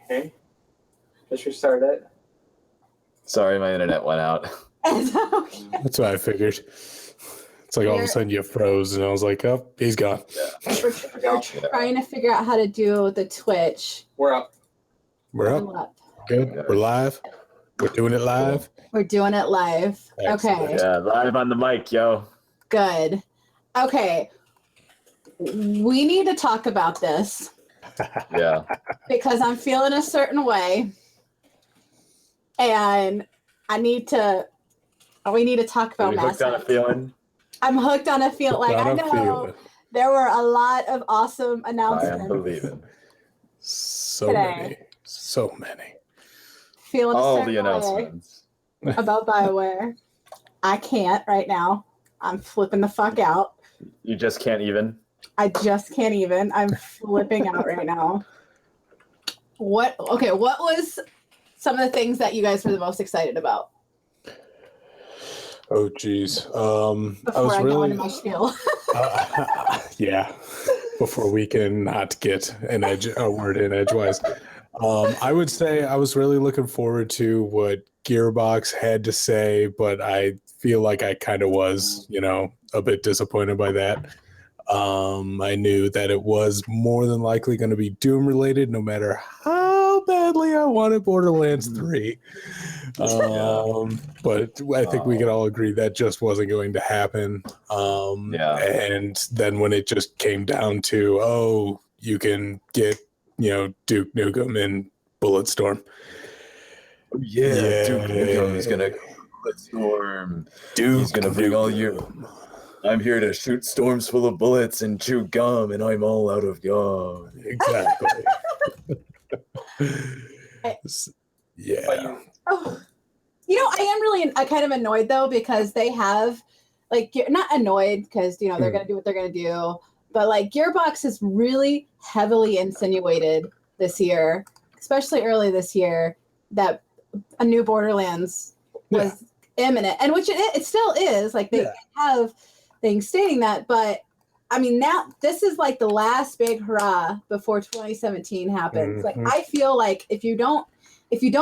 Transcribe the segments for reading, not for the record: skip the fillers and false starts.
Okay. Just restart it. Sorry, my internet went out. That's what I figured. It's like all of a sudden you froze, and I was like, "Oh, he's gone." Yeah. We're trying to figure out how to do the Twitch. We're up. We're up. Good. We're live. We're doing it live. We're doing it live. Excellent. Okay. Yeah, live on the mic, yo. Good. Okay. We need to talk about this. Yeah. Because I'm feeling a certain way. And we need to talk about Hooked on a feeling. I'm hooked on a feeling. Like, I know there were a lot of awesome announcements. I am believing. So many. Feeling all the announcements about BioWare. I can't right now. I'm flipping the fuck out. You just can't even? I just can't even. I'm flipping out right now. What was some of the things that you guys were the most excited about? Oh, geez. Before I go into my spiel. Yeah. Before we can not get a word in edgewise. I would say I was really looking forward to what Gearbox had to say, but I feel like I kind of was, a bit disappointed by that. I knew that it was more than likely going to be Doom related, no matter how badly I wanted Borderlands 3. But I think we could all agree that just wasn't going to happen. And then when it just came down to, you can get, Duke Nukem and Bulletstorm. Duke Nukem is going to Bulletstorm. He's going to bring all your... I'm here to shoot storms full of bullets and chew gum, and I'm all out of gum. Exactly. Yeah. I am kind of annoyed, though, because they have, not annoyed because, they're going to do what they're going to do, but, Gearbox has really heavily insinuated this year, especially early this year, that a new Borderlands was imminent, and which it still is. They have things stating that, but I mean, now this is the last big hurrah before 2017 happens. Mm-hmm. I feel like if you don't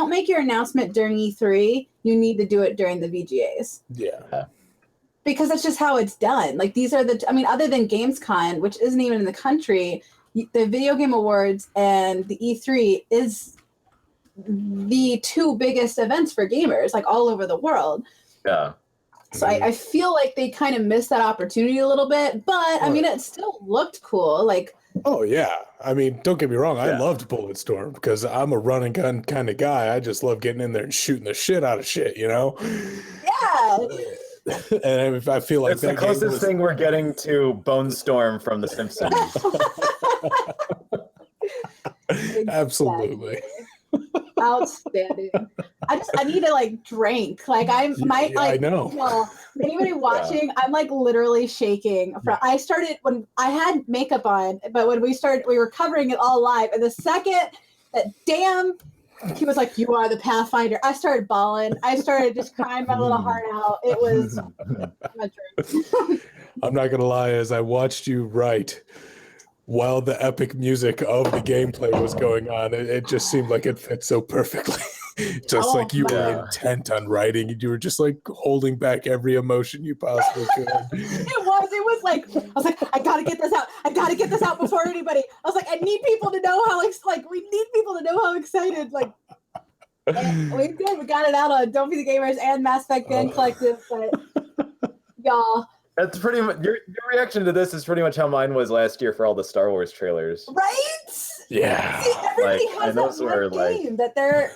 make your announcement during E3, you need to do it during the VGAs. Yeah. Because that's just how it's done. These are other than Gamescom, which isn't even in the country, the Video Game Awards and the E3 is the two biggest events for gamers, all over the world. Yeah. So I feel like they kind of missed that opportunity a little bit, but it still looked cool. Oh yeah, don't get me wrong. I loved Bulletstorm because I'm a run and gun kind of guy. I just love getting in there and shooting the shit out of shit, Yeah. And I feel like it's the closest thing we're getting to Bone Storm from The Simpsons. Absolutely. Outstanding. I need to drink. I know. Anybody watching, I'm literally shaking. I started when I had makeup on, but when we were covering it all live. And the second that he was like, "You are the Pathfinder," I started bawling. I started just crying my little heart out. It was my drink. I'm not gonna lie, as I watched you write, while the epic music of the gameplay was going on, it just seemed like it fit so perfectly. You were intent on writing. You were just holding back every emotion you possibly could. It was I was like, I gotta get this out. I gotta get this out before anybody. I was like, I need people to know how we need people to know how excited. And we did. We got it out on Don't Be the Gamers and Mass Effect Fan Collective, but y'all. That's pretty much your reaction to this is pretty much how mine was last year for all the Star Wars trailers. Right? Yeah. See, everybody has that one game that they're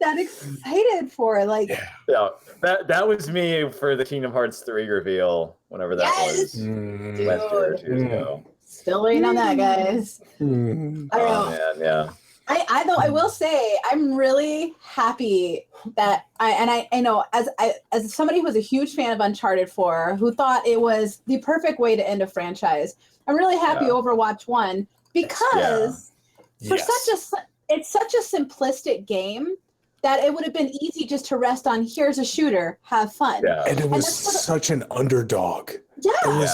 that excited for. That was me for the Kingdom Hearts 3 reveal, whenever that was last year or 2 years ago. Still waiting on that, guys. I don't know. Man, yeah. I will say I'm really happy that I know as somebody who was a huge fan of Uncharted 4, who thought it was the perfect way to end a franchise. I'm really happy Overwatch won because it's such a simplistic game that it would have been easy just to rest on here's a shooter, have fun. Yeah. And it was such an underdog. Yeah. It was,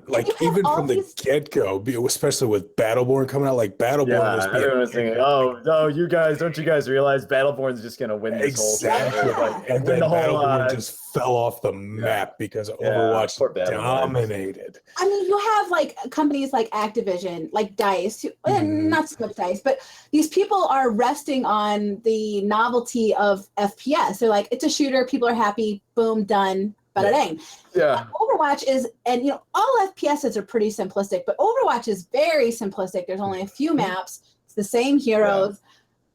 like You have even all from the these- get-go, especially with Battleborn coming out, like Battleborn was everyone was thinking, oh no, you guys, don't you guys realize Battleborn's just gonna win this exactly. whole thing? And win then the whole Battleborn just fell off the map because Overwatch poor Battleborn. dominated. I mean, you have like companies like Activision, like DICE, not so much DICE, but these people are resting on the novelty of FPS. They're like, it's a shooter, people are happy, boom, done, bada dang. Yeah. Overwatch is, and all FPSs are pretty simplistic, but Overwatch is very simplistic. There's only a few maps, it's the same heroes,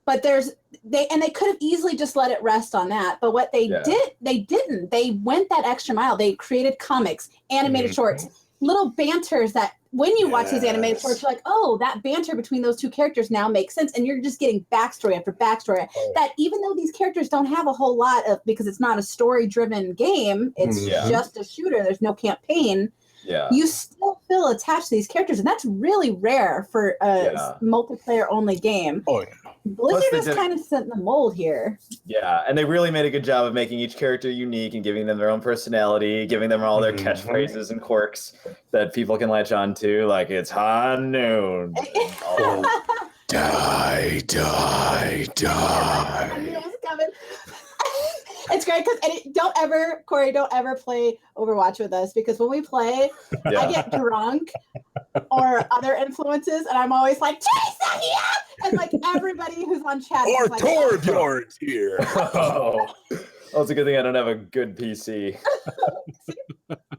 but they could have easily just let it rest on that. But what they didn't. They went that extra mile. They created comics, animated shorts, little banters that when you watch these animated shorts, you're like, oh, that banter between those two characters now makes sense. And you're just getting backstory after backstory that even though these characters don't have a whole lot of, because it's not a story driven game, it's just a shooter. There's no campaign. Yeah. You still feel attached to these characters. And that's really rare for a multiplayer only game. Oh, yeah. Blizzard is kind of setting the mold here. Yeah, and they really made a good job of making each character unique and giving them their own personality, giving them all their catchphrases and quirks that people can latch on to, like it's high noon. Die, die, die. I knew it was coming. It's great because Corey, don't ever play Overwatch with us because when we play, I get drunk or other influences, and I'm always like, Jason, yeah! And like everybody who's on chat Or is like, Torbjorn's here. Oh, it's a good thing I don't have a good PC.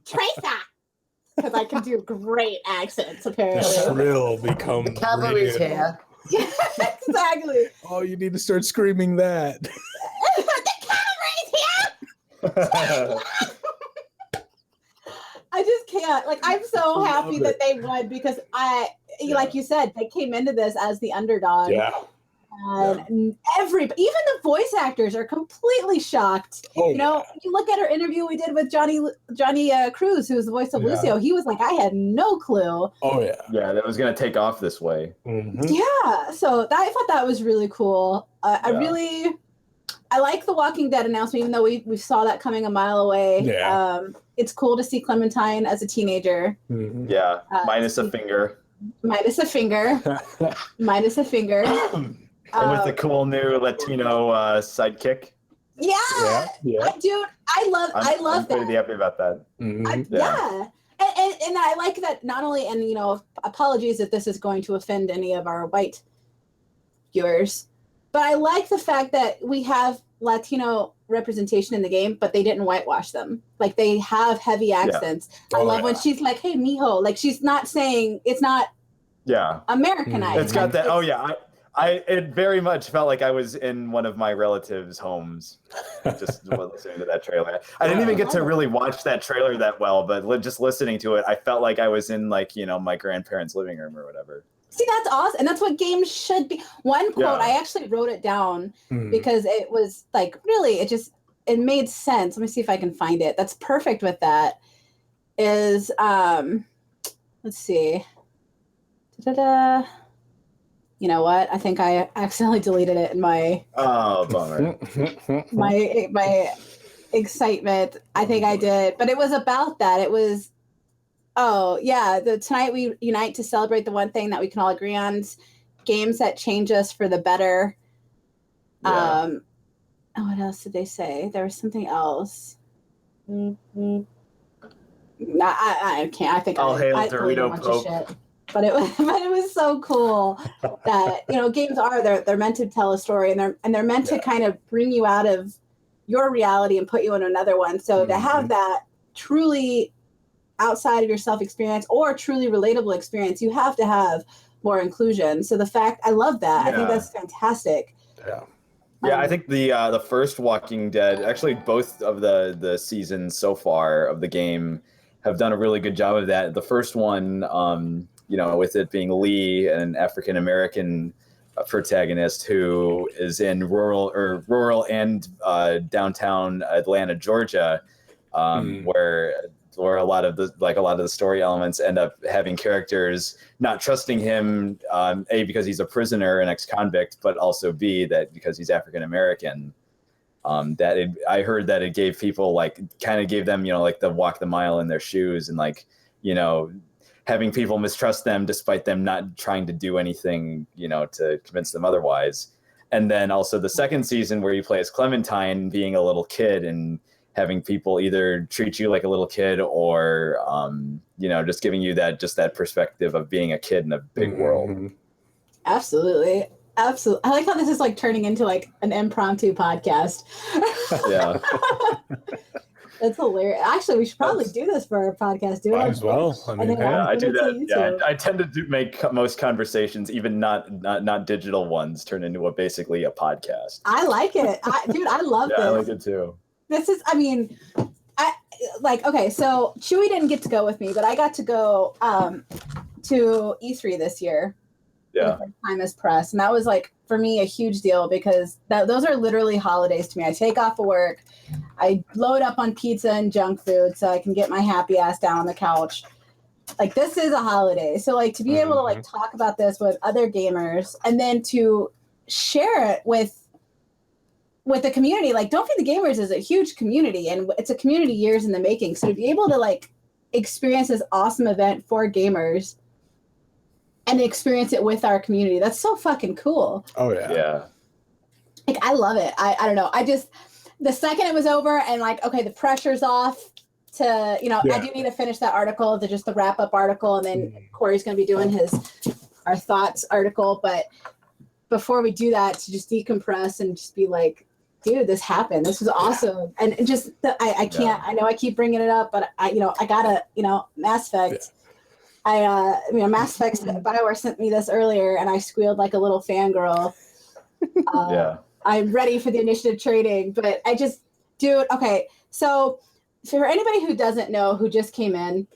Tracer! Because I can do great accents, The apparently. shrill become Cavalry's real. here. Yeah, exactly. Oh, you need to start screaming that. The cavalry's here! I just can't. Like, I'm so happy that they won because like you said, they came into this as the underdog. Yeah. And even the voice actors are completely shocked. Oh, You look at our interview we did with Johnny Cruz, who's the voice of Lucio. He was like, I had no clue. Oh, yeah. Yeah, that was going to take off this way. Mm-hmm. Yeah, so I thought that was really cool. I like the Walking Dead announcement, even though we saw that coming a mile away. Yeah. It's cool to see Clementine as a teenager. Mm-hmm. Yeah, minus a finger. Minus a finger. Minus a finger. And with the cool new Latino sidekick. Yeah. Dude, I love I'm that. pretty happy about that. Mm-hmm. Yeah. And I like that not only, and apologies if this is going to offend any of our white viewers, but I like the fact that we have Latino representation in the game, but they didn't whitewash them. Like they have heavy accents. I love when she's like, hey, mijo. Like she's not saying, it's not Americanized. It's got that. It very much felt like I was in one of my relatives' homes just listening to that trailer. I didn't even get to really watch that trailer that well, but just listening to it, I felt like I was in my grandparents' living room or whatever. See, that's awesome. And that's what games should be. One quote, I actually wrote it down because it was like, really, it made sense. Let me see if I can find it. That's perfect with that is, let's see. Da-da-da. You know what? I think I accidentally deleted it in my bummer. my excitement. I think I did, but it was about that. It was, tonight we unite to celebrate the one thing that we can all agree on: games that change us for the better. Yeah. What else did they say? There was something else. I can't. I think All hail I deleted a Dorito bunch Pope. of shit. But it was so cool that games they're meant to tell a story and they're meant to kind of bring you out of your reality and put you in another one. So to have that truly outside of yourself experience or truly relatable experience, you have to have more inclusion. So I love that. I think that's fantastic. Yeah, I think the first Walking Dead, actually both of the seasons so far of the game have done a really good job of that. The first one, with it being Lee, an African American protagonist who is in rural and downtown Atlanta, Georgia, where a lot of the story elements end up having characters not trusting him, A, because he's a prisoner, an ex-convict, but also B, that because he's African American. I heard that it gave people like kind of gave them, like the walk the mile in their shoes and like, having people mistrust them despite them not trying to do anything, to convince them otherwise. And then also the second season where you play as Clementine being a little kid and having people either treat you like a little kid or, just giving you that perspective of being a kid in a big world. Absolutely. Absolutely. I like how this is like turning into like an impromptu podcast. Yeah. That's hilarious. Actually, we should probably do this for our podcast. Do it Might as well. I mean, I do that. Yeah, I tend to make most conversations, even not digital ones, turn into basically a podcast. I like it. Dude, I love this. I like it too. This is, okay, so Chewy didn't get to go with me, but I got to go to E3 this year. Yeah. Time as press. And that was like, for me, a huge deal because those are literally holidays to me. I take off of work. I load up on pizza and junk food so I can get my happy ass down on the couch. Like, this is a holiday. So, like, to be able to, like, talk about this with other gamers and then to share it with the community. Like, Don't Feed the Gamers is a huge community, and it's a community years in the making. So to be able to, like, experience this awesome event for gamers and experience it with our community, that's so fucking cool. Oh, yeah. Yeah. Like, I love it. I don't know. The second it was over and like, okay, the pressure's off to, I do need to finish that article, just the wrap up article. And then Corey's going to be doing our thoughts article. But before we do that, to just decompress and just be like, dude, this happened. This was awesome. And just, I can't, I know I keep bringing it up, but I gotta, Mass Effect. Mass Effect, BioWare sent me this earlier and I squealed like a little fangirl. Yeah. I'm ready for the initiative trading, but okay. So for anybody who doesn't know, who just came in,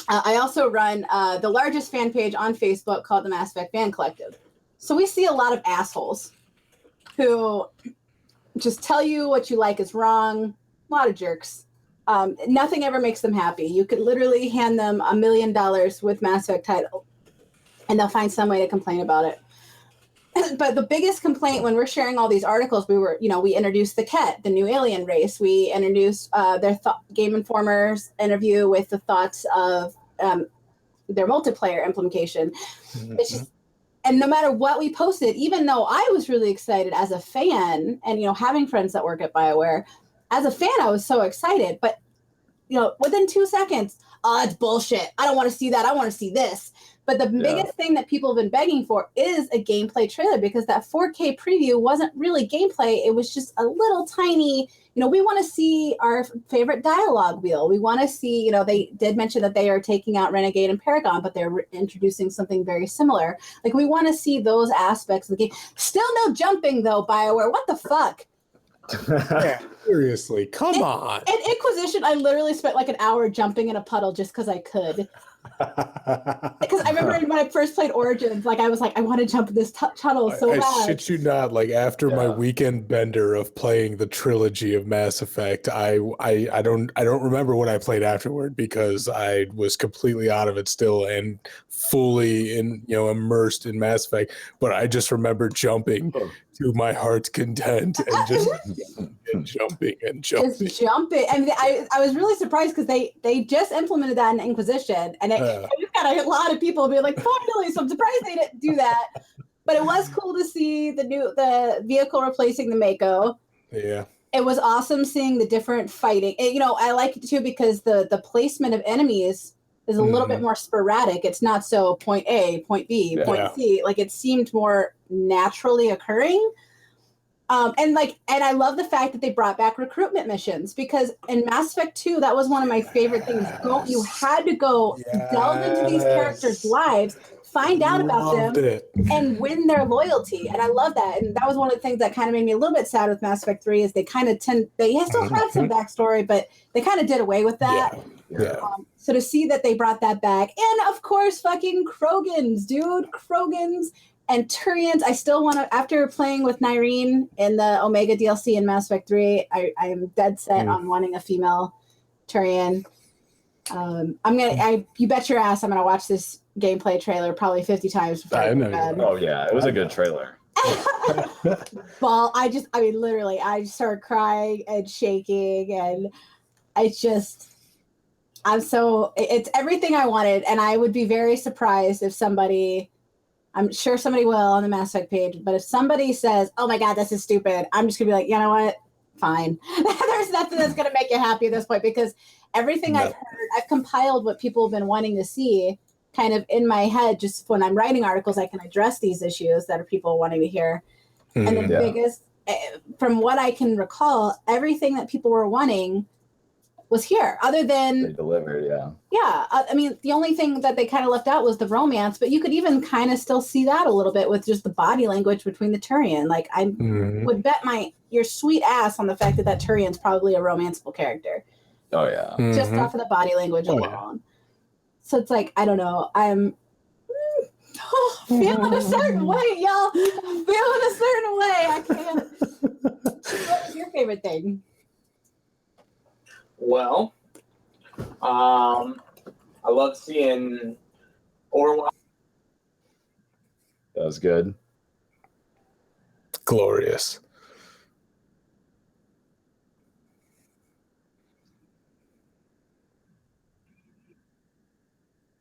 I also run the largest fan page on Facebook called the Mass Effect Fan Collective. So we see a lot of assholes who just tell you what you like is wrong. A lot of jerks. Nothing ever makes them happy. You could literally hand them $1 million with Mass Effect title, and they'll find some way to complain about it. But the biggest complaint when we're sharing all these articles, we introduced the Ket, the new alien race. We introduced their Game Informer's interview with the thoughts of their multiplayer implementation. It's just, and no matter what we posted, even though I was really excited as a fan and, having friends that work at BioWare, as a fan, I was so excited. But, within 2 seconds, it's bullshit. I don't want to see that. I want to see this. But the biggest thing that people have been begging for is a gameplay trailer, because that 4K preview wasn't really gameplay. It was just a little tiny, we want to see our favorite dialogue wheel. We want to see, they did mention that they are taking out Renegade and Paragon, but they're introducing something very similar. Like, we want to see those aspects of the game. Still no jumping, though, BioWare. What the fuck? Yeah, seriously, come on. In Inquisition, I literally spent like an hour jumping in a puddle just because I could. Because I remember when I first played Origins, like I was like, I want to jump in this tunnel so bad. I shit you not. Like, after my weekend bender of playing the trilogy of Mass Effect, I don't remember what I played afterward because I was completely out of it still and fully immersed in Mass Effect. But I just remember jumping to my heart's content and just jumping. Just jumping. I mean, I was really surprised because they just implemented that in Inquisition, and I just got a lot of people being like, finally, so I'm surprised they didn't do that. But it was cool to see the vehicle replacing the Mako. Yeah. It was awesome seeing the different fighting. I like it too because the placement of enemies is a little bit more sporadic. It's not so point A, point B, point C. Like, it seemed more naturally occurring. And I love the fact that they brought back recruitment missions, because in Mass Effect 2, that was one of my favorite things. You had to go delve into these characters' lives, find out about them, and win their loyalty. And I love that. And that was one of the things that kind of made me a little bit sad with Mass Effect 3 is they kind of they still had some backstory, but they kind of did away with that. So to see that they brought that back, and of course, fucking Krogans, dude, Krogans. And Turians, I still want to, after playing with Nyreen in the Omega DLC in Mass Effect 3, I am dead set on wanting a female Turian. You bet your ass I'm going to watch this gameplay trailer probably 50 times before I go to bed. Oh, yeah. It was a good trailer. Literally, I started crying and shaking, and it's everything I wanted. And I would be very surprised if I'm sure somebody will on the Mass Effect page, but if somebody says, oh my God, this is stupid, I'm just gonna be like, you know what? Fine. There's nothing that's gonna make you happy at this point, because everything I've heard, I've compiled what people have been wanting to see kind of in my head. Just when I'm writing articles, I can address these issues that are people wanting to hear. And the biggest, from what I can recall, everything that people were wanting was here, other than they delivered. I mean, the only thing that they kind of left out was the romance, but you could even kind of still see that a little bit with just the body language between the Turian. Like, I would bet your sweet ass on the fact that Turian's probably a romanceable character. Oh yeah, just off of the body language alone. So it's like, I don't know, I'm feeling a certain way, y'all. Feeling a certain way. I can't. What was your favorite thing? Well, I love seeing Overwatch. that was good. Glorious.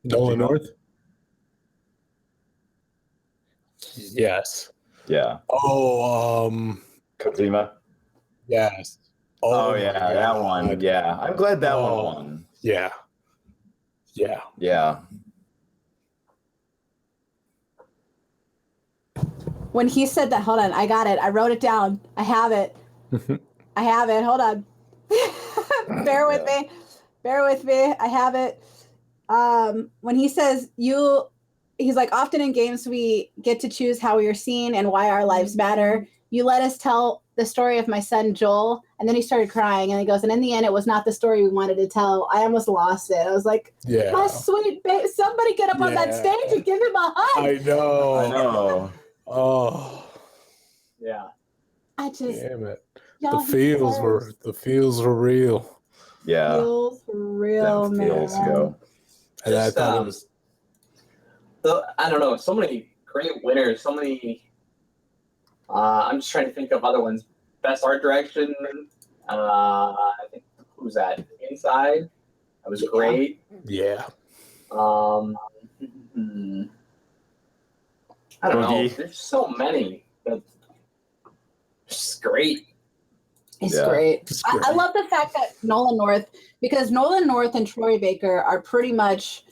Nolan North? Yes. Yeah. Oh, Kojima. yes. Oh yeah, that one. Yeah, I'm glad that one Oh. won. Yeah. Yeah. When he said that, hold on, I got it. I wrote it down. I have it. I have it. Hold on. Bear with me. Bear with me. I have it. When he says he's like, often in games we get to choose how we are seen and why our lives matter. You let us tell the story of my son Joel. And then he started crying, and he goes, and in the end, it was not the story we wanted to tell. I almost lost it. I was like, my sweet baby, somebody get up on that stage and give him a hug. I know. Oh. Yeah. I just, damn it. y'all, The feels were real. Yeah. Feels real, Them man. feels go. And Just, I thought it was I don't know, so many great winners, so many. I'm just trying to think of other ones. Best art direction. I think, who's that? Inside. That was great. yeah. I don't know. Boogie. There's so many. But it's great. It's Yeah. great. It's great. I love the fact that Nolan North, because Nolan North and Troy Baker are pretty much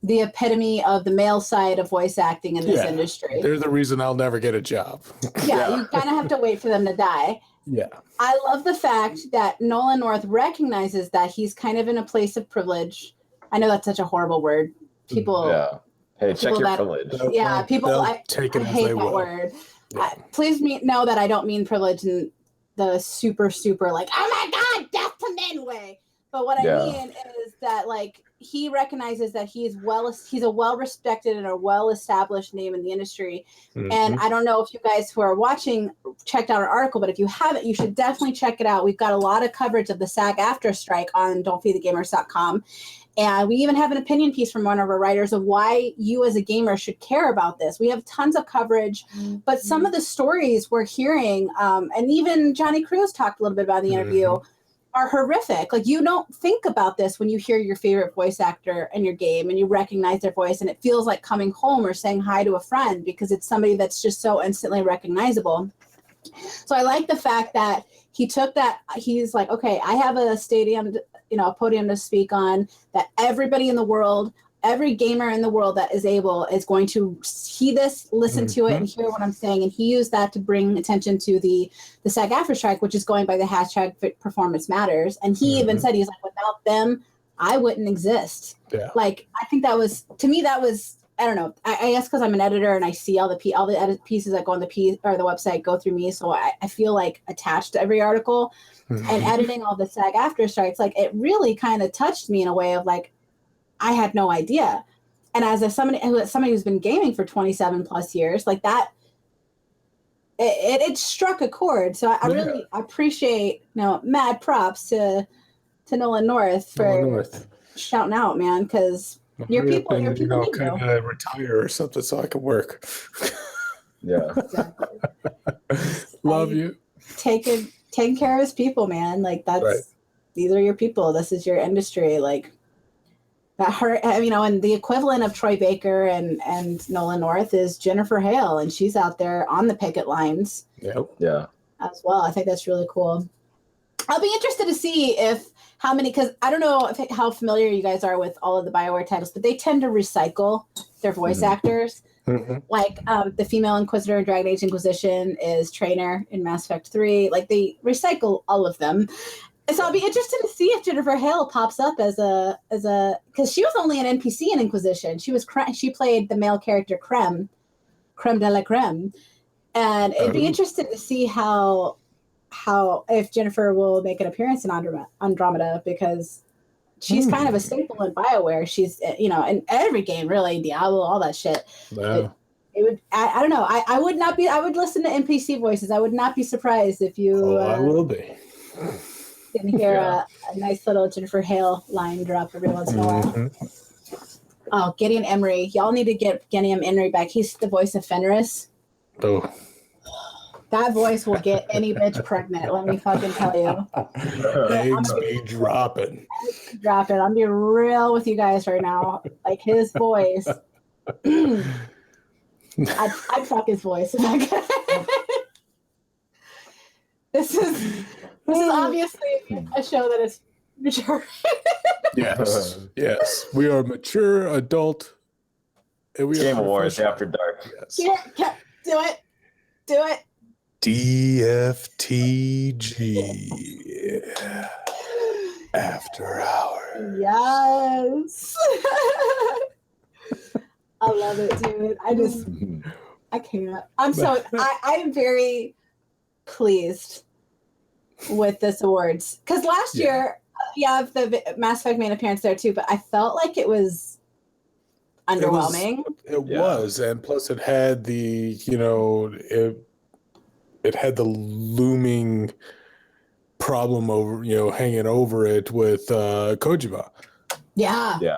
the epitome of the male side of voice acting in this industry. They're the reason I'll never get a job. Yeah, you kind of have to wait for them to die. Yeah. I love the fact that Nolan North recognizes that he's kind of in a place of privilege. I know that's such a horrible word. People, Yeah. Hey, check people your that- privilege. yeah, people. They'll I take it as hate they that will. word. Yeah. Please know that I don't mean privilege in the super like, oh my God, death to men way. But what I mean is that, like, he recognizes that he's a well-respected and a well-established name in the industry. Mhm. And I don't know if you guys who are watching checked out our article, but if you haven't, you should definitely check it out. We've got a lot of coverage of the SAG-AFTRA strike on don'tfeedthegamers.com. And we even have an opinion piece from one of our writers of why you as a gamer should care about this. We have tons of coverage, but some of the stories we're hearing, and even Johnny Cruz talked a little bit about in the interview, are horrific. Like, you don't think about this when you hear your favorite voice actor in your game and you recognize their voice, and it feels like coming home or saying hi to a friend because it's somebody that's just so instantly recognizable. So I like the fact that he took that. He's like, okay, I have a a podium to speak on, that everybody in the world, every gamer in the world that is able is going to see this, listen to it, and hear what I'm saying. And he used that to bring attention to the SAG-AFTRA strike, which is going by the hashtag Performance Matters. And he even said, he's like, without them, I wouldn't exist. Yeah. Like, I think that was, to me, that was, I don't know. I guess because I'm an editor and I see all the edit pieces that go on the website go through me, so I feel like attached to every article. And editing all the SAG-AFTRA strikes, like, it really kind of touched me in a way of like, I had no idea. And as somebody who's been gaming for 27 plus years, like that, it struck a chord. So I really appreciate, mad props to Nolan North for shouting out, man, because your people need you. Kind of retire or something so I can work. Yeah. Exactly. Love you. Taking care of his people, man. Like these are your people. This is your industry. Like that hurt, and the equivalent of Troy Baker and Nolan North is Jennifer Hale, and she's out there on the picket lines. Yep. Yeah. As well. I think that's really cool. I'll be interested to see how many, because I don't know how familiar you guys are with all of the BioWare titles, but they tend to recycle their voice actors. Mm-hmm. Like the female Inquisitor in Dragon Age Inquisition is Trainer in Mass Effect 3. Like they recycle all of them. And so I'll be interested to see if Jennifer Hale pops up as a because she was only an NPC in Inquisition. She played the male character Creme de la Creme. And it'd be interesting to see how if Jennifer will make an appearance in Andromeda, because she's kind of a staple in BioWare. She's in every game really, Diablo, all that shit. Wow. It would I don't know. I would not be. I would listen to NPC voices. I would not be surprised if you. I will be. Can hear a nice little Jennifer Hale line drop every once in a while. Oh, Gideon Emery. Y'all need to get Gideon Emery back. He's the voice of Fenris. Oh. That voice will get any bitch pregnant. Let me fucking tell you. Eggs be dropping. Drop it. I'm being real with you guys right now. Like his voice. I'd fuck his voice if I could. This is obviously a show that is mature. Yes. We are mature, adult. And we Game are Awards After Dark. Yes. Do it. DFTG. After Hours. Yes. I love it, dude. I can't. I am very pleased with this awards. Because last year, the Mass Effect made an appearance there too, but I felt like it was underwhelming. It was, and plus it had the, it had the looming problem hanging over it with Kojima. Yeah. Yeah.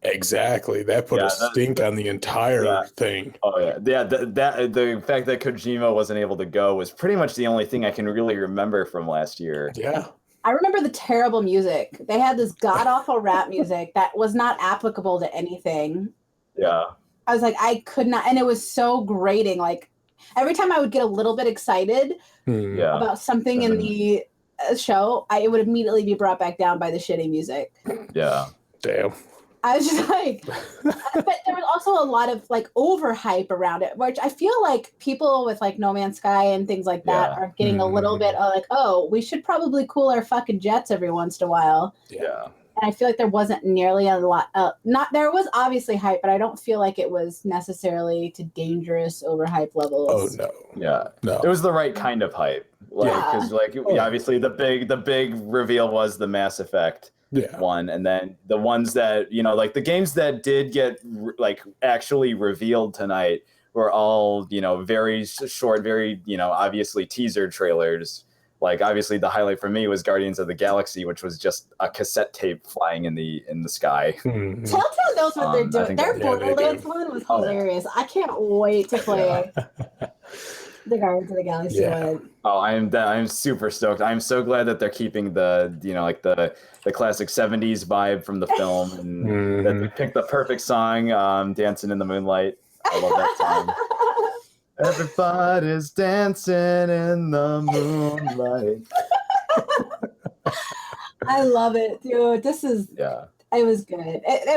Exactly. That put a stink on the entire thing. Oh yeah, the fact that Kojima wasn't able to go was pretty much the only thing I can really remember from last year. Yeah. I remember the terrible music. They had this god-awful rap music that was not applicable to anything. Yeah. I was like, I could not, and it was so grating. Like every time I would get a little bit excited about something in the show, it would immediately be brought back down by the shitty music. Yeah. Damn. I was just like, but there was also a lot of like overhype around it, which I feel like people with like No Man's Sky and things like that are getting a little bit like, oh, we should probably cool our fucking jets every once in a while. Yeah. And I feel like there wasn't nearly a lot. There was obviously hype, but I don't feel like it was necessarily to dangerous overhype levels. Oh no. Yeah. No. It was the right kind of hype. Because obviously the big reveal was the Mass Effect one, and then the ones that like the games that did get actually revealed tonight were all very short, very obviously teaser trailers. Like obviously the highlight for me was Guardians of the Galaxy, which was just a cassette tape flying in the sky. Mm-hmm. Telltale knows what they're doing. Their Borderlands one was hilarious. I can't wait to play the Guardians of the Galaxy one. Oh, I'm super stoked. I'm so glad that they're keeping the the classic 70s vibe from the film, and that they picked the perfect song, Dancing in the Moonlight. I love that song. Everybody's dancing in the moonlight. I love it, dude. It was good. It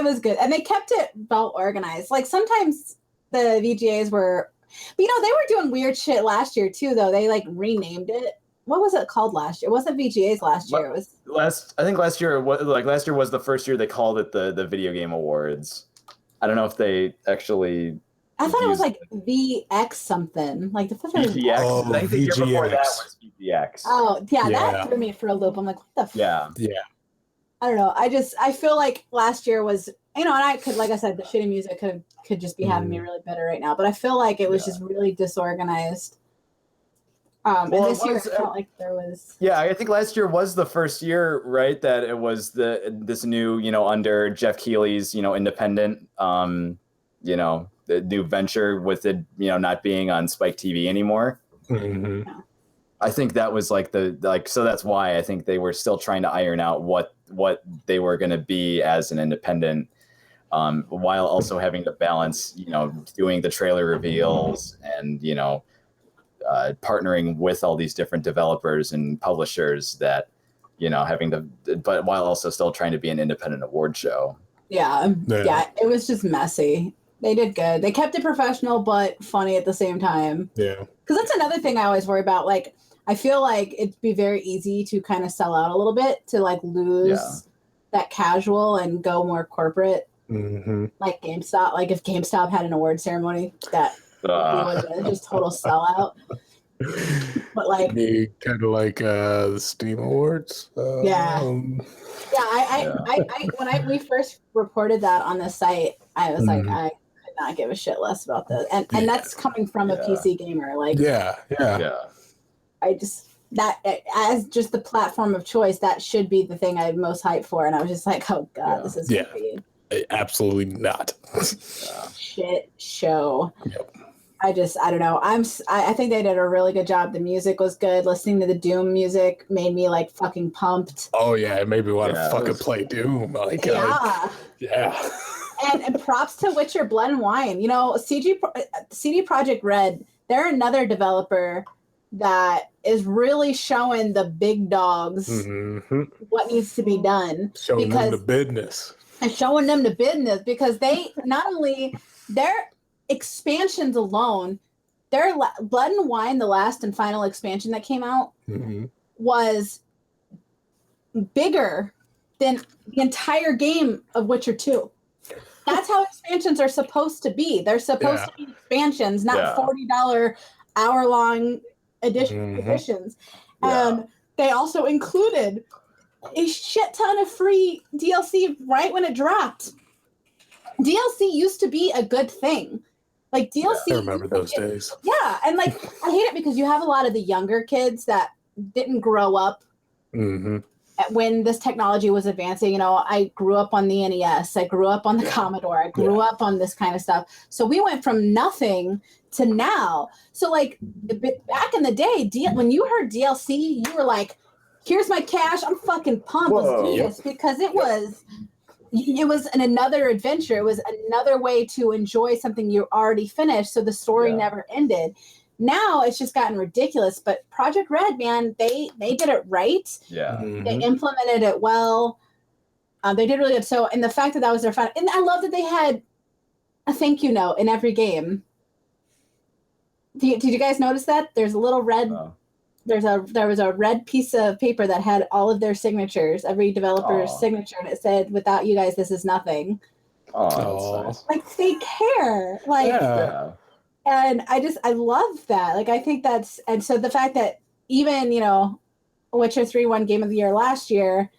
was good. And they kept it well organized. Like sometimes the VGAs were, but they were doing weird shit last year too, though. They like renamed it. What was it called last year? It wasn't VGAs last year. It was I think last year was the first year they called it the Video Game Awards. I don't know if they actually. I thought it was like VX something. Like the VGX. Oh, I think the year before that was VGX. Oh yeah, that threw me for a loop. I'm like, what the fuck? Yeah. I don't know. I feel like last year was, and I could, like I said, the shitty music could just be having me really bitter right now. But I feel like it was just really disorganized. And this year it felt like there was. Yeah, I think last year was the first year, right, that it was this new, under Jeff Keighley's, independent, new venture with it, not being on Spike TV anymore. Mm-hmm. I think that was so that's why I think they were still trying to iron out what they were going to be as an independent, while also having to balance, doing the trailer reveals and, partnering with all these different developers and publishers that, but while also still trying to be an independent award show. Yeah, it was just messy. They did good. They kept it professional, but funny at the same time. Yeah. Because that's another thing I always worry about. Like, I feel like it'd be very easy to kind of sell out a little bit, to like lose that casual and go more corporate. Mm-hmm. Like GameStop. Like if GameStop had an award ceremony, that was just total sellout. But like, be kind of like the Steam Awards. When we first reported that on the site, I was like, I could not give a shit less about this, and that's coming from a PC gamer. Like, I just that as just the platform of choice, that should be the thing I'm most hyped for, and I was just like, oh god, this is gonna be absolutely not shit show. Yep. I don't know. I think they did a really good job. The music was good. Listening to the Doom music made me like fucking pumped. Oh yeah, it made me want to fucking play Doom. Like, yeah. And props to Witcher Blood and Wine. CD Projekt Red, they're another developer that is really showing the big dogs what needs to be done. Showing them the business. And showing them the business, because they not only their expansions alone, their Blood and Wine, the last and final expansion that came out, was bigger than the entire game of Witcher 2. That's how expansions are supposed to be. They're supposed to be expansions, not $40 hour-long editions. And they also included a shit ton of free DLC right when it dropped. DLC used to be a good thing. Like DLC, I remember those days. Yeah, and like I hate it because you have a lot of the younger kids that didn't grow up when this technology was advancing. I grew up on the NES. I grew up on the Commodore. I grew up on this kind of stuff. So we went from nothing to now. So like back in the day, when you heard DLC, you were like, "Here's my cash. I'm fucking pumped. Let's do this," because it was another adventure. It was another way to enjoy something you already finished, so the story never ended. Now it's just gotten ridiculous. But Project Red, man, they did it right. Yeah, they implemented it well. They did really good. So, and the fact that was their final, and I love that they had a thank you note in every game. Did you guys notice that? There's a little red. There was a red piece of paper that had all of their signatures, every developer's signature, and it said, "Without you guys, this is nothing." Oh, that's nice. Like they care. Like, and I love that. Like, I think and so the fact that even, Witcher 3 won Game of the Year last year,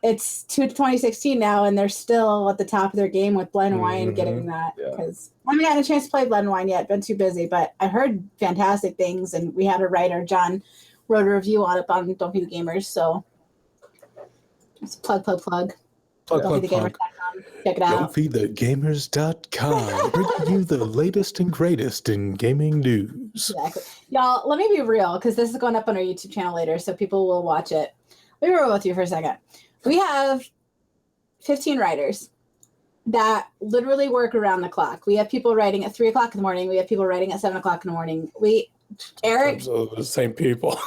it's 2016 now, and they're still at the top of their game with Blood and Wine getting that. Because I haven't had a chance to play Blood and Wine yet, been too busy, but I heard fantastic things, and we had a writer, John, wrote a review on it on Don't Be the Gamers, so it's plug. Don'tBeTheGamers.com. Check it out. Don'tBeTheGamers.com, bringing you the latest and greatest in gaming news. Exactly. Y'all, let me be real, because this is going up on our YouTube channel later, so people will watch it. Let me roll with you for a second. We have 15 writers that literally work around the clock. We have people writing at 3 o'clock in the morning. We have people writing at 7 o'clock in the morning. Eric. So the same people.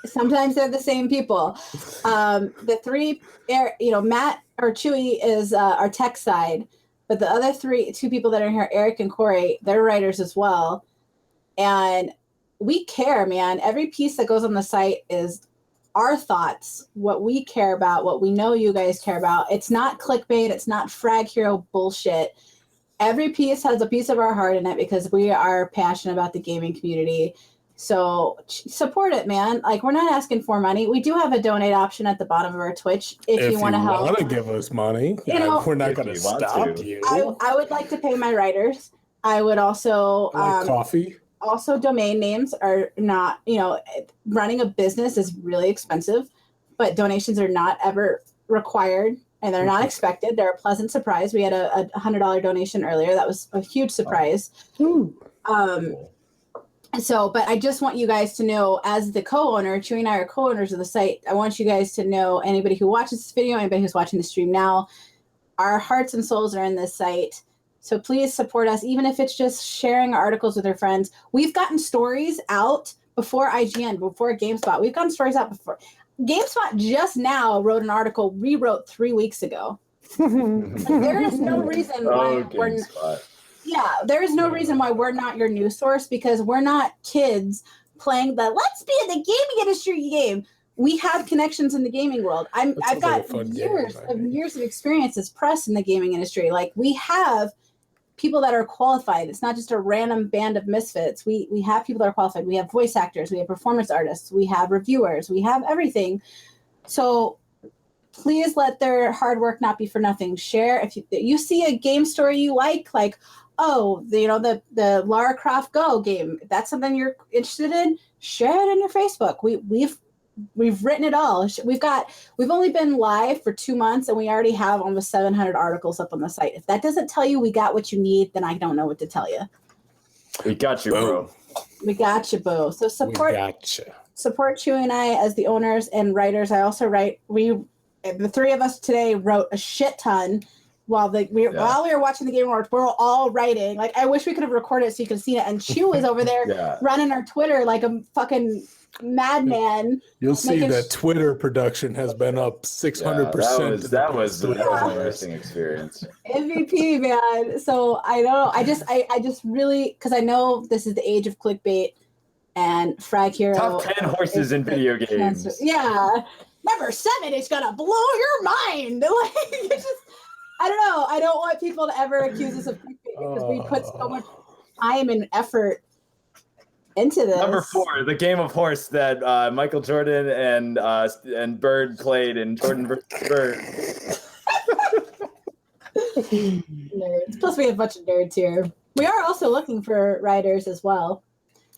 Sometimes they're the same people. The three, Matt or Chewy is our tech side, but the other two people that are here, Eric and Corey, they're writers as well. And we care, man. Every piece that goes on the site is our thoughts, what we care about, what we know you guys care about. It's not clickbait. It's not frag hero bullshit. Every piece has a piece of our heart in it because we are passionate about the gaming community. So support it, man. Like, we're not asking for money. We do have a donate option at the bottom of our Twitch if you want to help. If you want to give us money, we're not going to stop you. I would like to pay my writers. I would also coffee. Also, domain names are not, running a business is really expensive, but donations are not ever required. and they're not expected. They're a pleasant surprise. We had a $100 donation earlier. That was a huge surprise. So, but I just want you guys to know, as the co-owner, Chewy and I are co-owners of the site. I want you guys to know, anybody who watches this video, anybody who's watching the stream now, our hearts and souls are in this site. So please support us, even if it's just sharing articles with your friends. We've gotten stories out before IGN, before GameSpot. We've gotten stories out before. GameSpot just now wrote an article we wrote 3 weeks ago. There is no reason why there is no reason why we're not your news source, because we're not kids playing the let's be in the gaming industry game. We have connections in the gaming world. I've got years of experience as press in the gaming industry. Like, we have people that are qualified. It's not just a random band of misfits. We have people that are qualified. We have voice actors. We have performance artists. We have reviewers. We have everything. So please let their hard work not be for nothing. Share if you see a game story you like, the Lara Croft Go game. If that's something you're interested in, share it on your Facebook. We've written it all. We've only been live for 2 months, and we already have almost 700 articles up on the site. If that doesn't tell you we got what you need, then I don't know what to tell you. We got you, bro. We got you, boo. So support Chewy and I as the owners and writers. I also write. The three of us today wrote a shit ton while we were watching the Game Awards. We're all writing. Like, I wish we could have recorded it so you could have seen it. And Chew was over there running our Twitter like a fucking madman. You'll see that Twitter production has been up 600%. That was an interesting experience. MVP, man. So I know. I just really, because I know this is the age of clickbait and Frag Hero. Top 10 horses in video games. Yeah. Number 7 is gonna blow your mind. Like, it's just, I don't know. I don't want people to ever accuse us of clickbait because we put so much time and effort into this. Number 4, the game of horse that Michael Jordan and Bird played in Jordan Bird. Nerds. Plus, we have a bunch of nerds here. We are also looking for writers as well.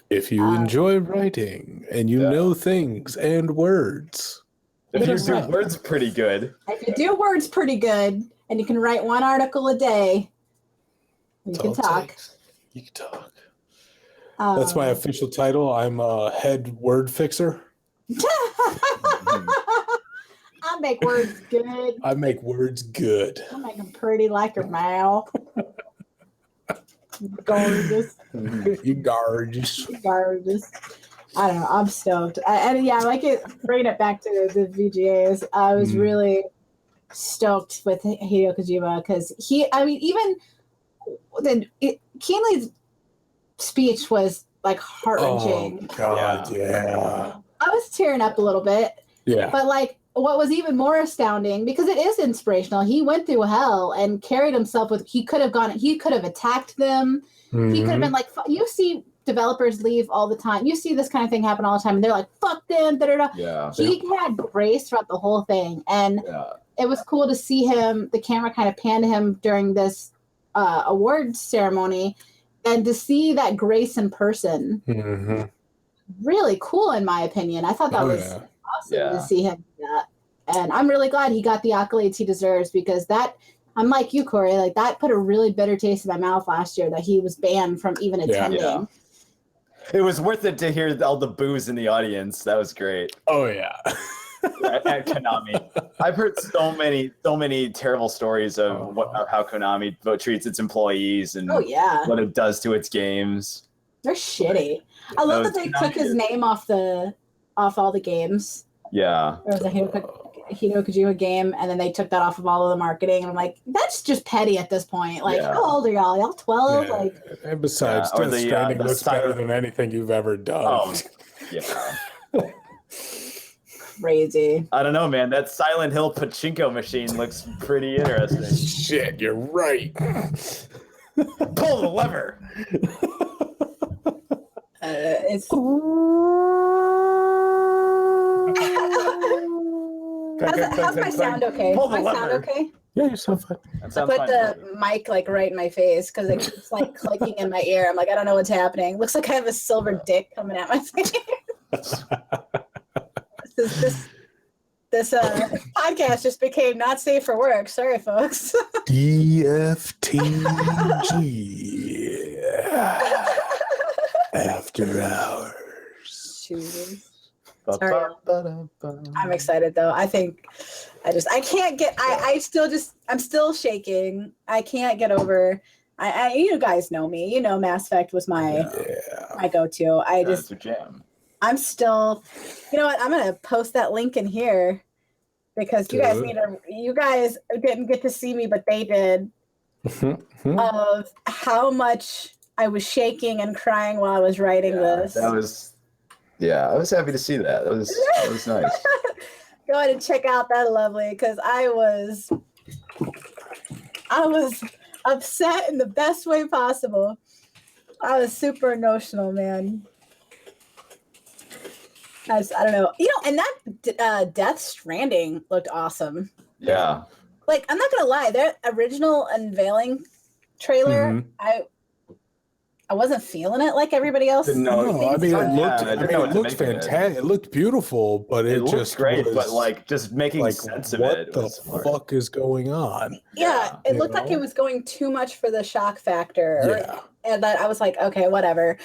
If you enjoy writing and you know things and words. If you do words pretty good. If you do words pretty good and you can write 1 article a day, you can talk. You can talk. That's my official title. I'm a head word fixer. I make words good. I make words good. I make them pretty like your mouth. Gorgeous. You gorgeous. Gorgeous. I don't know. I'm stoked. I like it. Bringing it back to the VGAs. I was really stoked with Hideo Kojima because Keenly's speech was like heart-wrenching. Oh God, yeah. I was tearing up a little bit. Yeah. But like, what was even more astounding, because it is inspirational, he went through hell and carried himself with. He could have attacked them. Mm-hmm. He could have been like, you see developers leave all the time. You see this kind of thing happen all the time, and they're like, "Fuck them." Da, da, da. Yeah. He had grace throughout the whole thing, and it was cool to see him. The camera kind of panned to him during this awards ceremony, and to see that grace in person. Mm-hmm. Really cool, in my opinion. I thought that was awesome to see him do that, and I'm really glad he got the accolades he deserves, because that. I'm like you, Corey. Like, that put a really bitter taste in my mouth last year that he was banned from even attending. Yeah. It was worth it to hear all the boos in the audience. That was great. Oh yeah. At Konami, I've heard so many terrible stories of how Konami treats its employees and what it does to its games. They're shitty. I love that they took his name off all the games. Yeah. There was a Hideo Kojima game, and then they took that off of all of the marketing, and I'm like, that's just petty at this point. Like, how old are y'all? Y'all 12? Yeah. Like, and besides, Death Stranding looks better than anything you've ever done. Oh, yeah. Crazy. I don't know, man. That Silent Hill pachinko machine looks pretty interesting. Shit, you're right. Pull the lever. It's. How's my sound okay? Is my sound okay? Yeah, you sound fine. I put the mic like right in my face because it keeps like clicking in my ear. I'm like, I don't know what's happening. Looks like I have a silver dick coming out my face. This podcast just became not safe for work. Sorry, folks. DFTG. After hours. Jesus. Sorry. I'm excited though. I can't get. I'm still shaking. I can't get over. You guys know me. You know, Mass Effect was my go-to. That's a jam. I'm still. You know what? I'm gonna post that link in here because you guys didn't get to see me, but they did. Of how much I was shaking and crying while I was writing this. That was. Yeah, I was happy to see that. That was nice. Go ahead and check out that lovely because I was upset in the best way possible. I was super emotional, man. I don't know. And that Death Stranding looked awesome. Yeah. Like, I'm not gonna lie, that original unveiling trailer, I wasn't feeling it like everybody else. No, I mean, it looked fantastic. It looked beautiful, but it looked just great. was, but like, just making sense of it. What the fuck is going on? Yeah, it looked like it was going too much for the shock factor. Yeah, and that I was like, okay, whatever.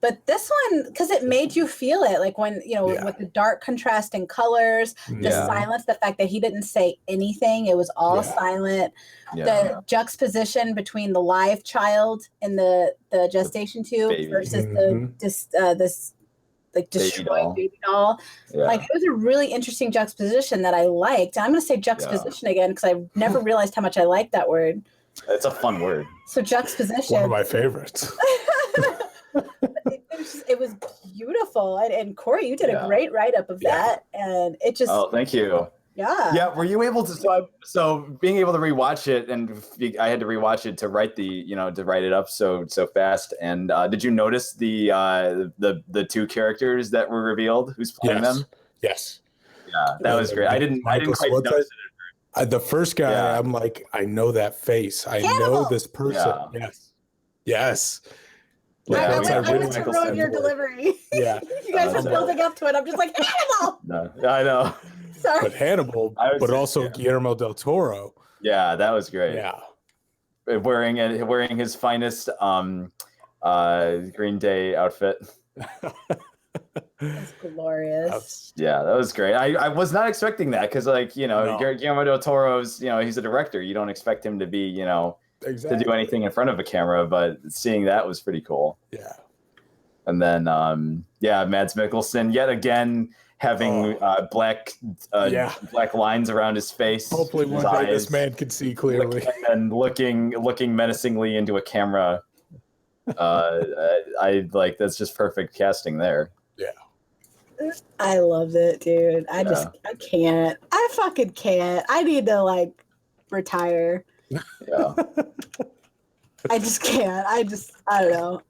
But this one, because it made you feel it, like when with the dark contrasting colors, the silence, the fact that he didn't say anything, it was all silent. The juxtaposition between the live child in the gestation tube versus this like destroyed baby doll. Like, it was a really interesting juxtaposition that I liked. And I'm going to say juxtaposition again because I never realized how much I liked that word. It's a fun word. So juxtaposition. One of my favorites. It was beautiful, and Corey, you did a great write-up of that, and it just. Oh, thank you. Yeah. Were you able to? So being able to rewatch it, and I had to rewatch it to write to write it up so fast. And did you notice the two characters that were revealed? Who's playing them? Yes. Yeah, that was great. I didn't quite notice it. The first guy, I'm like, I know that face. I know this person. Yeah. Yes. I went to ruin your delivery. Yeah. You guys were building up to it. I'm just like, Hannibal! No, I know. Sorry. But Hannibal, but also Guillermo del Toro. Yeah, that was great. Yeah. Wearing his finest Green Day outfit. That's glorious. That was great. I was not expecting that because, Guillermo del Toro's, he's a director. You don't expect him to be, to do anything in front of a camera, but seeing that was pretty cool. Yeah. And then, Mads Mikkelsen yet again having black lines around his face. Hopefully one day this man can see clearly. And looking menacingly into a camera. That's just perfect casting there. Yeah. I love it, dude. I can't. I fucking can't. I need to retire. Yeah. I just can't. I don't know.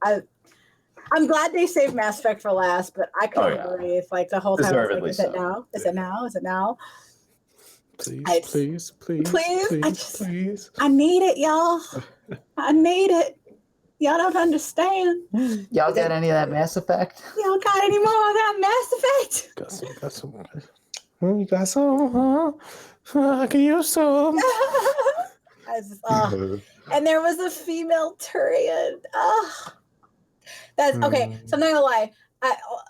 I'm glad they saved Mass Effect for last, but I couldn't breathe the whole time. I was like, is it now? Is it now? Is it now? Please. I need it, y'all. I need it. Y'all don't understand. Y'all got any of that Mass Effect? Y'all got any more of that Mass Effect? Got some. You got some, I can use some. And there was a female Turian. That's okay. So I'm not gonna lie.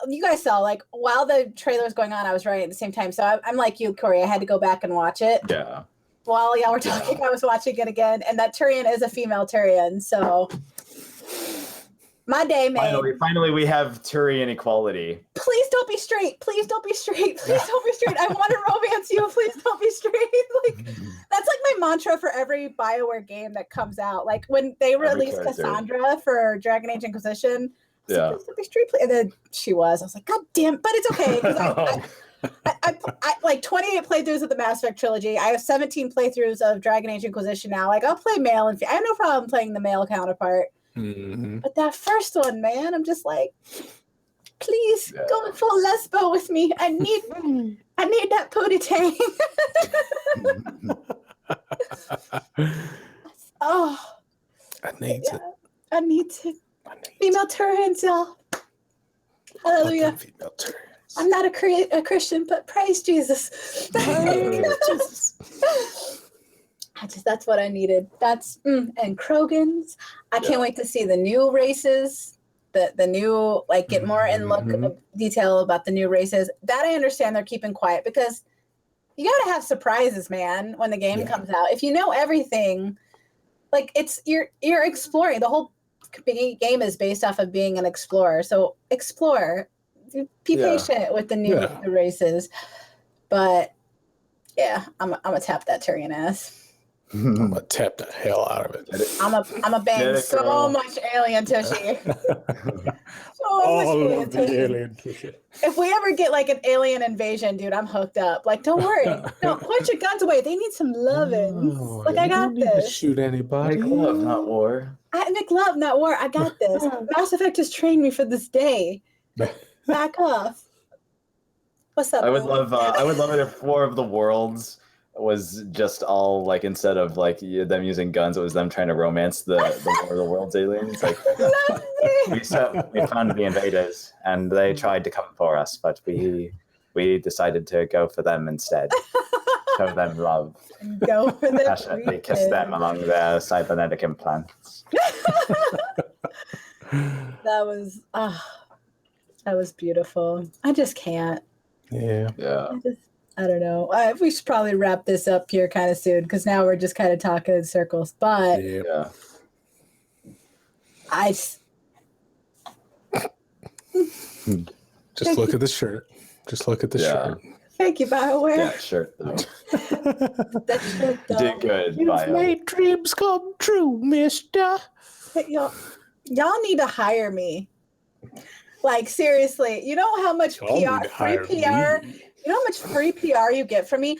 You guys saw while the trailer was going on, I was writing at the same time. So I'm like you, Corey. I had to go back and watch it. Yeah. While y'all were talking, I was watching it again, and that Turian is a female Turian. So my day, man. Finally, we have Turian equality. Please don't be straight. Please don't be straight. Please don't be straight. I want to romance you. Please don't be straight. That's my mantra for every BioWare game that comes out. When they released Cassandra for Dragon Age Inquisition, please don't be straight. And then she was. I was like, God damn. But it's okay because I 28 playthroughs of the Mass Effect trilogy. I have 17 playthroughs of Dragon Age Inquisition now. I'll play male and I have no problem playing the male counterpart. Mm-hmm. But that first one, man, I'm just like, please go full lesbo with me. I need that pootie tang. I need it. I need to. Female Turians, y'all. Hallelujah. Female Turians. I'm not a Christian, but praise Jesus. That's what I needed. And Krogan's. I can't wait to see the new races. The new, like, get more in look detail about the new races. That I understand they're keeping quiet because you gotta have surprises, man, when the game comes out. If you know everything, like, you're exploring. The whole game is based off of being an explorer. So explore. Be patient with the new races. But yeah, I'm gonna tap that Tyrion ass. I'm gonna tap the hell out of it. I'm a bang so much alien tushy. All of the alien tushy. If we ever get like an alien invasion, dude, I'm hooked up. Like, don't worry. No, put your guns away. They need some loving. Like, I got this. Need to shoot anybody. Make love, not war. I make love, not war. I got this. Mass Effect has trained me for this day. Back off. What's up? I would love it if War of the Worlds was just all like, instead of like them using guns, it was them trying to romance the War of the Worlds aliens. Like, we found the invaders and they tried to come for us, but we decided to go for them instead. Show them love. Go for them. Passionately kiss them along their cybernetic implants. That was beautiful. I just can't. Yeah. I don't know. We should probably wrap this up here kind of soon because now we're just kind of talking in circles. But Just look at the shirt. Just look at the shirt. Thank you, BioWare. Yeah, sure. That shirt, though. Did good, You've Bio. made dreams come true, mister. Hey, y'all need to hire me. Like, seriously, you know how much free PR? You know how much free PR you get from me?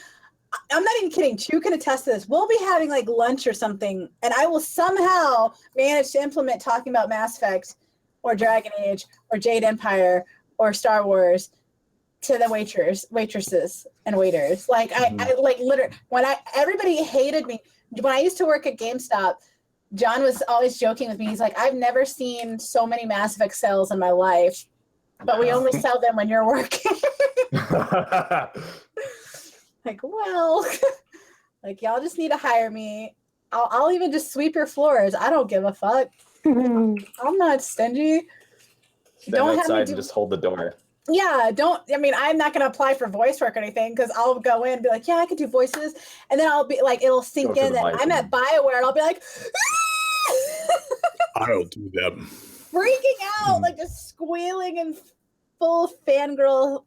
I'm not even kidding. Chew can attest to this. We'll be having like lunch or something, and I will somehow manage to implement talking about Mass Effect or Dragon Age or Jade Empire or Star Wars to the waitresses and waiters. Like, I like literally, everybody hated me. When I used to work at GameStop, John was always joking with me. He's like, I've never seen so many Mass Effect sales in my life, but we only sell them when you're working. Like, well, like, y'all just need to hire me. I'll even just sweep your floors. I don't give a fuck. I'm not stingy. Don't outside and just hold the door. Yeah, I'm not going to apply for voice work or anything because I'll go in and be like, yeah, I could do voices. And then I'll be like, it'll sink in that I'm at BioWare and I'll be like, I'll do them. Freaking out, like just squealing in full fangirl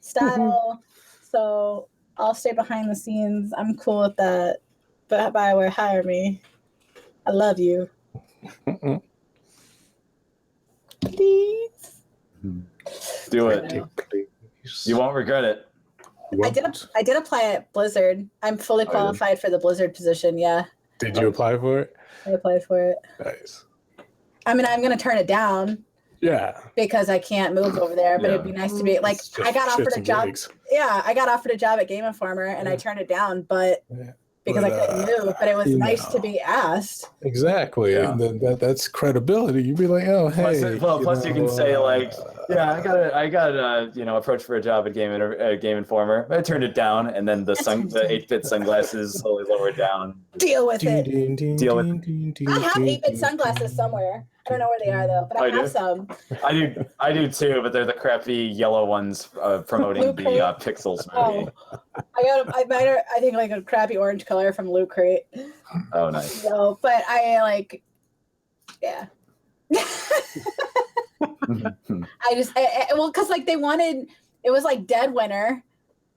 style. So I'll stay behind the scenes. I'm cool with that. But BioWare, hire me. I love you. Please. Do it. You won't regret it. I did apply at Blizzard. I'm fully qualified for the Blizzard position. Yeah. Did you apply for it? I applied for it. Nice. I mean, I'm going to turn it down. Yeah. Because I can't move over there, but it'd be nice to be like, I got offered a job. Yeah, I got offered a job at Game Informer and I turned it down, but because I couldn't move, but it was nice to be asked. Exactly. Yeah. And then that's credibility. You'd be like, oh, hey. Plus you can say like, yeah, I got approached for a job at Game Informer. I turned it down, and then the 8-bit sunglasses slowly lowered down. Deal with it. Deal with it. I have 8-bit sunglasses somewhere. I don't know where they are though, but I have some. I do too, but they're the crappy yellow ones promoting the Pixels movie. I think like a crappy orange color from Loot Crate. Oh, nice. No, but I like, yeah. Because like they wanted, it was like dead winter.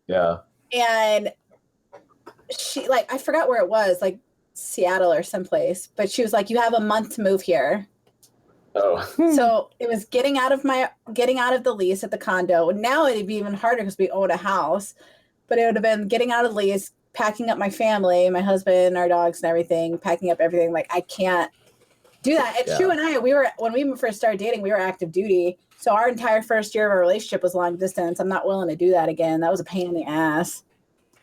Yeah. And she like, I forgot where it was, like Seattle or someplace, but she was like, you have a month to move here. Oh. So it was getting out of the lease at the condo. Now it'd be even harder because we own a house, but it would have been getting out of the lease, packing up my family, my husband, our dogs and everything, packing up everything. Like I can't do that. And Chew and I, when we first started dating, we were active duty. So our entire first year of our relationship was long distance. I'm not willing to do that again. That was a pain in the ass.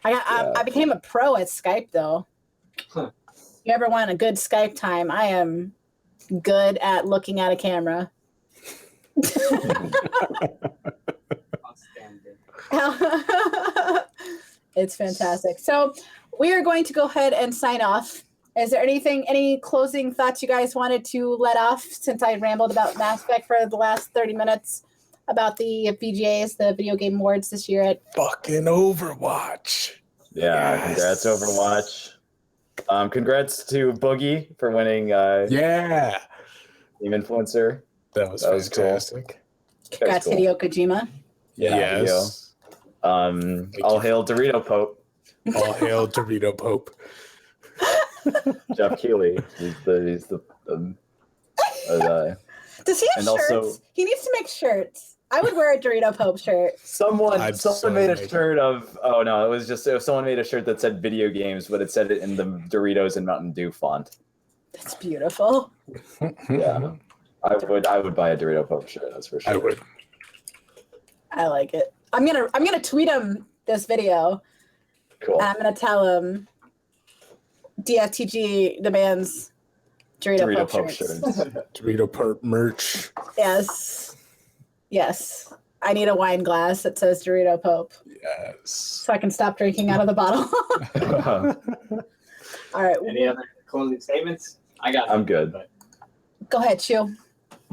I became a pro at Skype though. Huh. If you ever want a good Skype time, I am good at looking at a camera. It's fantastic. So we are going to go ahead and sign off. Is there any closing thoughts you guys wanted to let off since I rambled about Mass Effect for the last 30 minutes about the VGAs, the Video Game Awards this year at Fucking Overwatch. Yeah, Yes. congrats Overwatch. Congrats to Boogie for winning Yeah. Team Influencer. That was Cool. fantastic. Congrats, cool. Hideo Kojima. Yeah, Yes. all hail Dorito Pope. All hail Dorito Pope. Jeff Keighley. He's the Does he have And shirts? also- He needs to make shirts. I would wear a Dorito Pope shirt. someone so made a make it. shirt of someone made a shirt that said video games, but it said it in the Doritos and Mountain Dew font. That's beautiful. Yeah. I would buy a Dorito Pope shirt, that's for sure. I would. I like it. I'm gonna tweet him this video. Cool. I'm gonna tell him DFTG demands Dorito, Dorito Pope Pope shirts. shirts. Dorito Pope merch. Yes. I need a wine glass that says Dorito Pope Yes. so I can stop drinking out of the bottle. All right. Any other closing statements? I got. I'm good. But, Go ahead, Chew.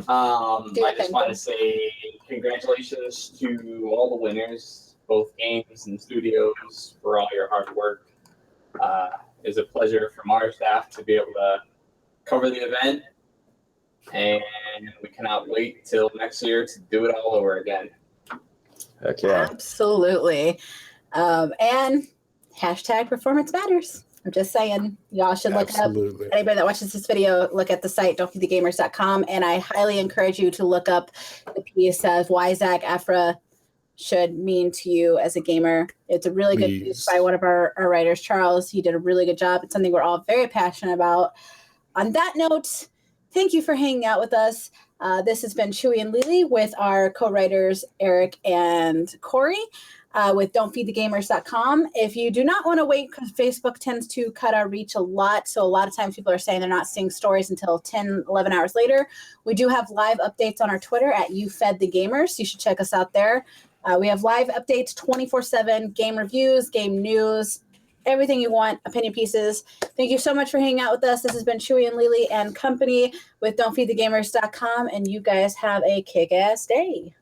I your just thing, want bud. to say congratulations to all the winners, both games and studios, for all your hard work. It's a pleasure from our staff to be able to cover the event, and we cannot wait till next year to do it all over again. Heck yeah. Absolutely. And hashtag performance matters. I'm just saying, y'all should look up. Absolutely. Anybody that watches this video, look at the site, don'tfeedthegamers.com, and I highly encourage you to look up the piece of why Zach Efra should mean to you as a gamer. It's a really good piece Please. by one of our writers, Charles. He did a really good job. It's something we're all very passionate about. On that note, thank you for hanging out with us. This has been Chewy and LiLi with our co-writers, Eric and Corey. With don'tfeedthegamers.com. If you do not want to wait, because Facebook tends to cut our reach a lot, so a lot of times people are saying they're not seeing stories until 10, 11 hours later. We do have live updates on our Twitter at YouFedTheGamers. You should check us out there. We have live updates 24/7, game reviews, game news, everything you want, opinion pieces. Thank you so much for hanging out with us. This has been Chewy and LiLi and company with don'tfeedthegamers.com, and you guys have a kick-ass day.